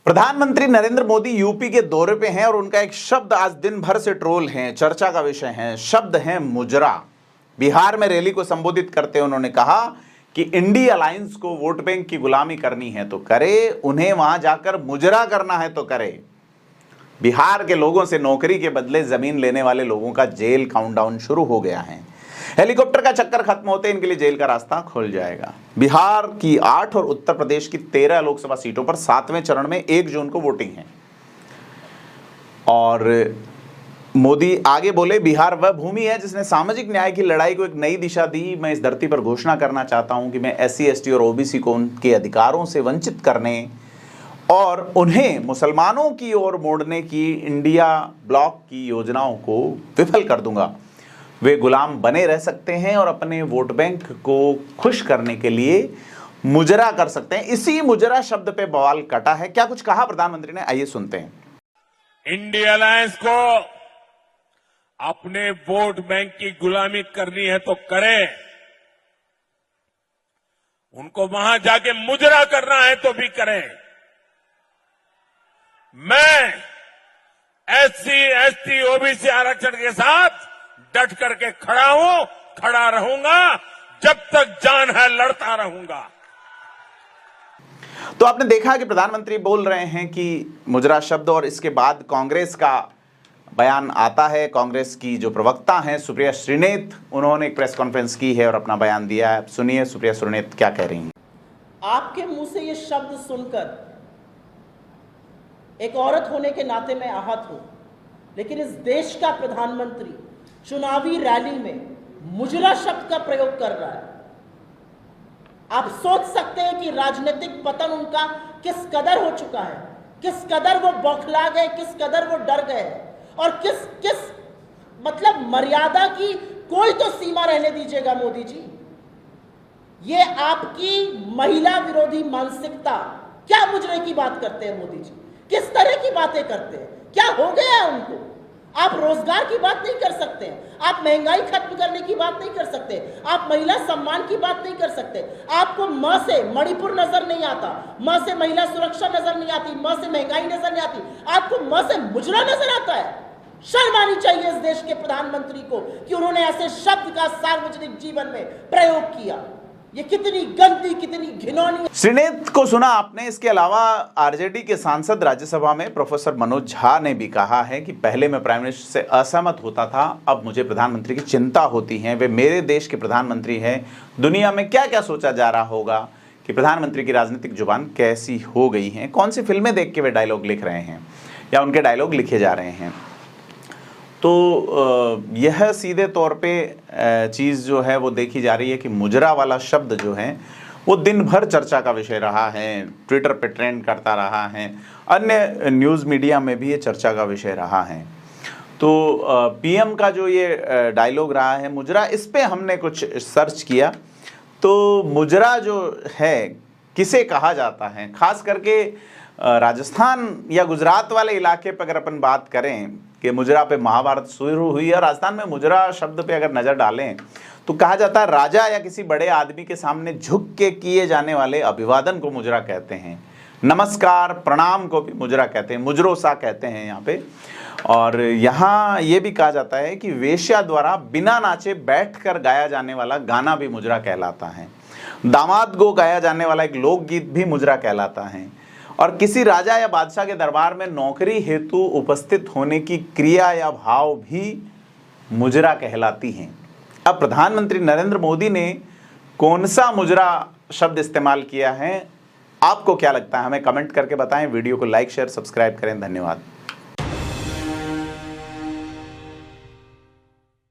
प्रधानमंत्री नरेंद्र मोदी यूपी के दौरे पे हैं और उनका एक शब्द आज दिन भर से ट्रोल है, चर्चा का विषय है। शब्द है मुजरा। बिहार में रैली को संबोधित करते हुए उन्होंने कहा कि इंडी अलायंस को वोट बैंक की गुलामी करनी है तो करे, उन्हें वहां जाकर मुजरा करना है तो करे। बिहार के लोगों से नौकरी के बदले जमीन लेने वाले लोगों का जेल काउंटडाउन शुरू हो गया है। हेलीकॉप्टर का चक्कर खत्म होते इनके लिए जेल का रास्ता खुल जाएगा। बिहार की 8 और उत्तर प्रदेश की 13 लोकसभा सीटों पर 7वें चरण में 1 जून को वोटिंग है। और मोदी आगे बोले, बिहार वह भूमि है जिसने सामाजिक न्याय की लड़ाई को एक नई दिशा दी। मैं इस धरती पर घोषणा करना चाहता हूं कि मैं SC, ST और OBC को उनके अधिकारों से वंचित करने और उन्हें मुसलमानों की ओर मोड़ने की इंडिया ब्लॉक की योजनाओं को विफल कर दूंगा। वे गुलाम बने रह सकते हैं और अपने वोट बैंक को खुश करने के लिए मुजरा कर सकते हैं। इसी मुजरा शब्द पे बवाल कटा है। क्या कुछ कहा प्रधानमंत्री ने, आइए सुनते हैं। इंडिया अलायंस को अपने वोट बैंक की गुलामी करनी है तो करे, उनको वहां जाके मुजरा करना है तो भी करें। मैं SC, ST, OBC आरक्षण के साथ डट करके खड़ा हूं, खड़ा रहूंगा, जब तक जान है लड़ता रहूंगा। तो आपने देखा कि प्रधानमंत्री बोल रहे हैं कि मुजरा शब्द, और इसके बाद कांग्रेस का बयान आता है। कांग्रेस की जो प्रवक्ता हैं सुप्रिया श्रीनेत, उन्होंने एक प्रेस कॉन्फ्रेंस की है और अपना बयान दिया है। सुनिए सुप्रिया श्रीनेत क्या कह रही हैं। आपके मुंह से ये शब्द सुनकर एक औरत होने के नाते मैं आहत हूं, लेकिन इस देश का प्रधानमंत्री चुनावी रैली में मुजरा शब्द का प्रयोग कर रहा है। आप सोच सकते हैं कि राजनीतिक पतन उनका किस कदर हो चुका है, किस कदर वो बौखला गए, किस कदर वो डर गए, और किस मतलब मर्यादा की कोई तो सीमा रहने दीजिएगा मोदी जी। ये आपकी महिला विरोधी मानसिकता, क्या मुजरे की बात करते हैं मोदी जी, किस तरह की बातें करते हैं, क्या हो गया है उनको। आप रोजगार की बात नहीं कर सकते, आप महंगाई खत्म करने की बात नहीं कर सकते, आप महिला सम्मान की बात नहीं कर सकते। आपको म से मणिपुर नजर नहीं आता, म से महिला सुरक्षा नजर नहीं आती, म से महंगाई नजर नहीं आती, आपको म से मुजरा नजर आता है। शर्म आनी चाहिए इस देश के प्रधानमंत्री को कि उन्होंने ऐसे शब्द का सार्वजनिक जीवन में प्रयोग किया। ये कितनी गंदी, कितनी घिनौनी। श्रीनेत को सुना आपने। इसके अलावा RJD के सांसद राज्यसभा में प्रोफेसर मनोज झा ने भी कहा है कि पहले मैं प्राइम मिनिस्टर से असहमत होता था, अब मुझे प्रधानमंत्री की चिंता होती है। वे मेरे देश के प्रधानमंत्री हैं। दुनिया में क्या क्या सोचा जा रहा होगा कि प्रधानमंत्री की राजनीतिक जुबान कैसी हो गई है, कौन सी फिल्में देख के वे डायलॉग लिख रहे हैं या उनके डायलॉग लिखे जा रहे हैं। तो यह सीधे तौर पे चीज़ जो है वो देखी जा रही है कि मुजरा वाला शब्द जो है वो दिन भर चर्चा का विषय रहा है, ट्विटर पे ट्रेंड करता रहा है, अन्य न्यूज़ मीडिया में भी ये चर्चा का विषय रहा है। तो PM का जो ये डायलॉग रहा है मुजरा, इस पे हमने कुछ सर्च किया। तो मुजरा जो है किसे कहा जाता है, खास करके राजस्थान या गुजरात वाले इलाके पर अगर अपन बात करें कि मुजरा पे महाभारत शुरू हुई है, राजस्थान में मुजरा शब्द पे अगर नजर डालें तो कहा जाता है राजा या किसी बड़े आदमी के सामने झुक के किए जाने वाले अभिवादन को मुजरा कहते हैं। नमस्कार प्रणाम को भी मुजरा कहते हैं, मुजरोसा कहते हैं यहाँ पे। और यहाँ ये भी कहा जाता है कि वेश्या द्वारा बिना नाचे बैठकर गाया जाने वाला गाना भी मुजरा कहलाता है। दामाद को गाया जाने वाला एक लोकगीत भी मुजरा कहलाता है। और किसी राजा या बादशाह के दरबार में नौकरी हेतु उपस्थित होने की क्रिया या भाव भी मुजरा कहलाती हैं। अब प्रधानमंत्री नरेंद्र मोदी ने कौन सा मुजरा शब्द इस्तेमाल किया है, आपको क्या लगता है, हमें कमेंट करके बताएं। वीडियो को लाइक, शेयर, सब्सक्राइब करें। धन्यवाद।